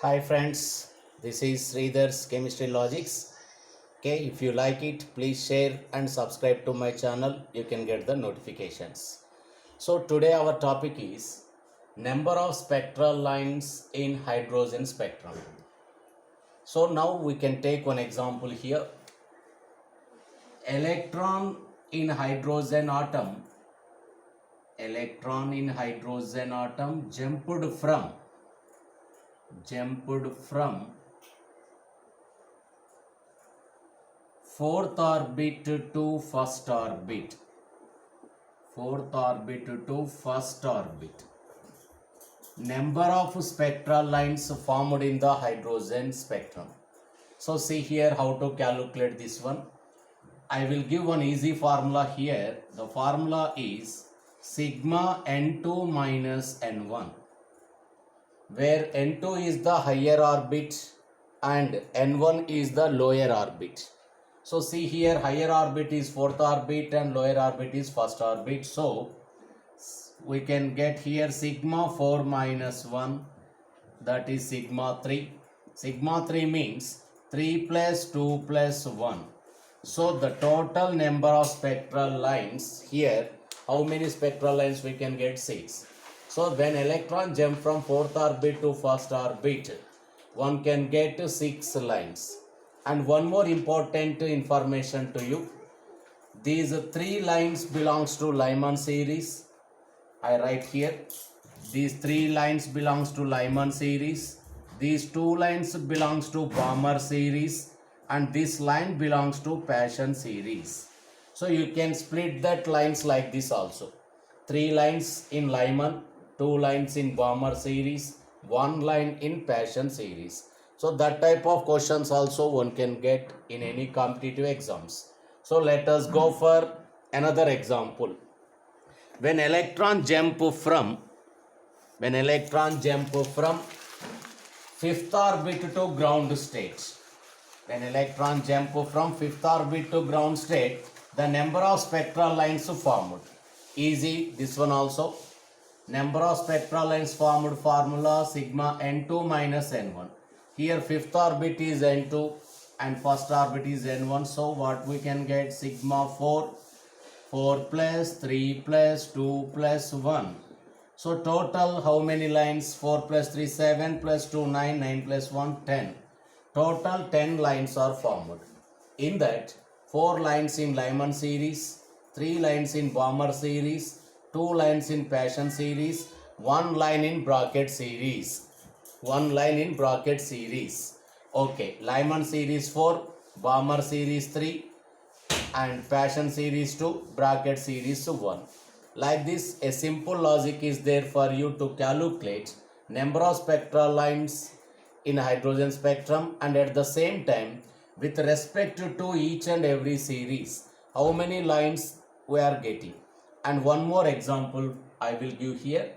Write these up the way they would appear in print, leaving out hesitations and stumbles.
Hi friends, this is Sridhar's Chemistry Logics. Okay, if you like it, please share and subscribe to my channel. You can get the notifications. So today our topic is number of spectral lines in hydrogen spectrum. So now we can take one example here. Electron in hydrogen atom. Electron in hydrogen atom jumped from fourth orbit to first orbit. Fourth orbit to first orbit. Number of spectral lines formed in the hydrogen spectrum. So see here how to calculate this one. I will give one easy formula here. The formula is sigma n2 minus n1, where n2 is the higher orbit and n1 is the lower orbit. So see here, higher orbit is fourth orbit and lower orbit is first orbit. So we can get here sigma 4 minus 1, that is sigma 3. Sigma 3 means 3 plus 2 plus 1. So the total number of spectral lines here, how many spectral lines we can get? 6. So when electron jump from fourth orbit to first orbit, one can get 6 lines. And one more important information to you. These 3 lines belongs to Lyman series. I write here. These 3 lines belongs to Lyman series. These 2 lines belongs to Balmer series. And this line belongs to Paschen series. So you can split that lines like this also. 3 lines in Lyman, 2 lines in Balmer series, 1 line in Paschen series. So that type of questions also one can get in any competitive exams. So let us go for another example. When electron jump from fifth orbit to ground state. When electron jump from fifth orbit to ground state, the number of spectral lines formed. Easy, this one also. Number of spectral lines formed formula sigma n2 minus n1. Here fifth orbit is n2 and first orbit is n1. So what we can get? Sigma 4 plus 3 plus 2 plus 1. So total how many lines? 4 plus 3 7 plus 2 9, 9 plus 1 10. Total 10 lines are formed. In that 4 lines in Lyman series, 3 lines in Balmer series, 2 lines in Paschen series, 1 line in bracket series. 1 line in bracket series. Okay, Lyman series 4, Balmer series 3 and Paschen series 2, bracket series 1. Like this, a simple logic is there for you to calculate number of spectral lines in hydrogen spectrum, and at the same time with respect to each and every series how many lines we are getting. And one more example I will give here.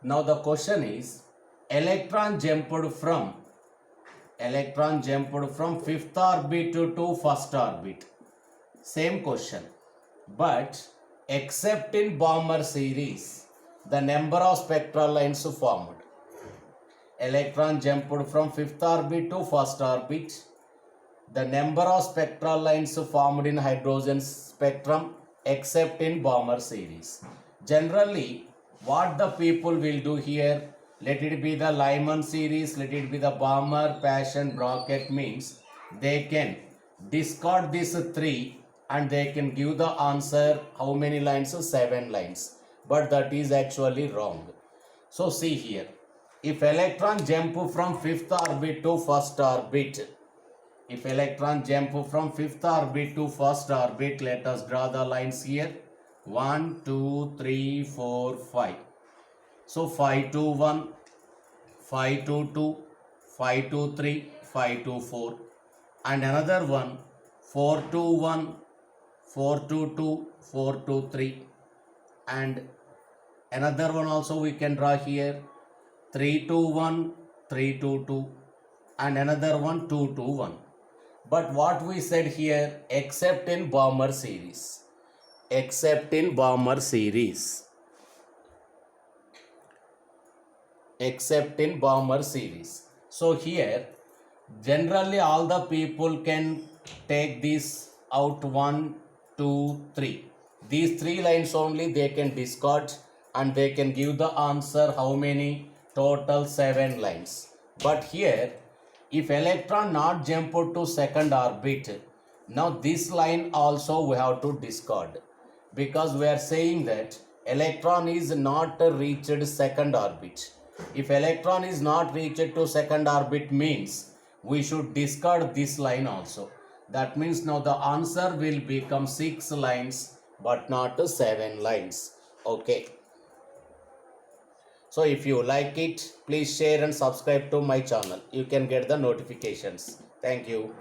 Now the question is electron jumped from fifth orbit to first orbit. Same question, but except in Balmer series the number of spectral lines formed. Electron jumped from fifth orbit to first orbit. The number of spectral lines formed in hydrogen spectrum except in Balmer series. Generally, what the people will do here, let it be the Lyman series, let it be the Balmer, Paschen, bracket, means they can discard these 3 and they can give the answer how many lines? 7 lines. But that is actually wrong. So see here. If electron jump from fifth orbit to first orbit, let us draw the lines here. 1, 2, 3, 4, 5. So 5 to 1, 5 to 2, 5 to 3, 5 to 4. And another one, 4 to 1, 4 to 2, 4 to 3. And another one also we can draw here. 3 to 1, 3 to 2, and another one 2 to 1. But what we said here, except in Balmer series. Except in Balmer series. So here generally all the people can take this out 1, 2, 3. These 3 lines only they can discard and they can give the answer how many? Total 7 lines. But here if electron not jump to second orbit, now this line also we have to discard, because we are saying that electron is not reached second orbit. If electron is not reached to second orbit means we should discard this line also. That means now the answer will become 6 lines but not 7 lines. Okay. So if you like it, please share and subscribe to my channel. You can get the notifications. Thank you.